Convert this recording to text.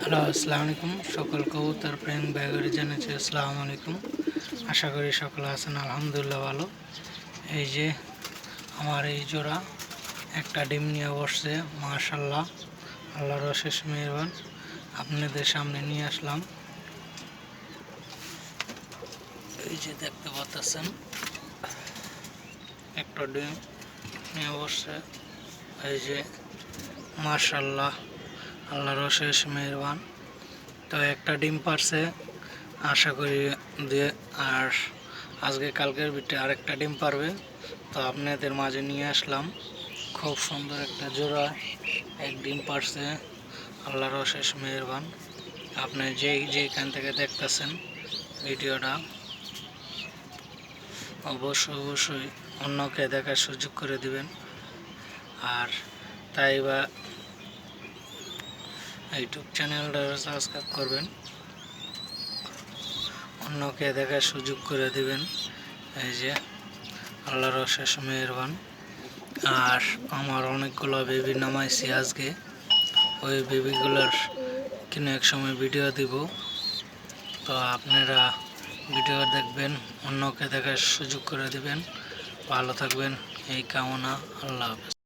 Hello, আসসালামু আলাইকুম। সকল কবুতর প্রেম ব্যাগরে জানাচ্ছি আসসালামু আলাইকুম। আশা করি সকলে আছেন আলহামদুলিল্লাহ ভালো। এই যে আমার এই জোড়া একটা ডিম নিয়ে বসছে, মাশাআল্লাহ, আল্লাহর অশেষ মেহেরবান। আপনাদের সামনে নিয়ে আসলাম। এই যে দেখতে পাচ্ছেন একটা ডিম নিয়ে বসছে। এই যে মাশাআল্লাহ, আল্লাহর অশেষ মেহেরবান। তো একটা ডিম পারছে, আশা করি দিয়ে আর আজকে কালকের ভিতরে আরেকটা ডিম পারবে। তো আপনাদের মাঝে নিয়ে আসলাম। খুব সুন্দর একটা জোড়া এক ডিম পারছে, আল্লাহর অশেষ মেহেরবান। আপনি যেখান থেকে দেখতেছেন ভিডিওটা অবশ্যই অন্যকে দেখার সুযোগ করে দিবেন। আর তাই বা ইউটিউব চ্যানেলটা সাবস্ক্রাইব করবেন, অন্যকে দেখার সুযোগ করে দিবেন। এই যে আল্লাহর অশেষ মেহেরবান। আর আমার অনেকগুলো বেবি নামাইছি আজকে, ওই বেবিগুলোর কিনে এক সময় ভিডিও দিব। তো আপনারা ভিডিও দেখবেন, অন্যকে দেখার সুযোগ করে দিবেন। ভালো থাকবেন এই কামনা। আল্লাহ হাফেজ।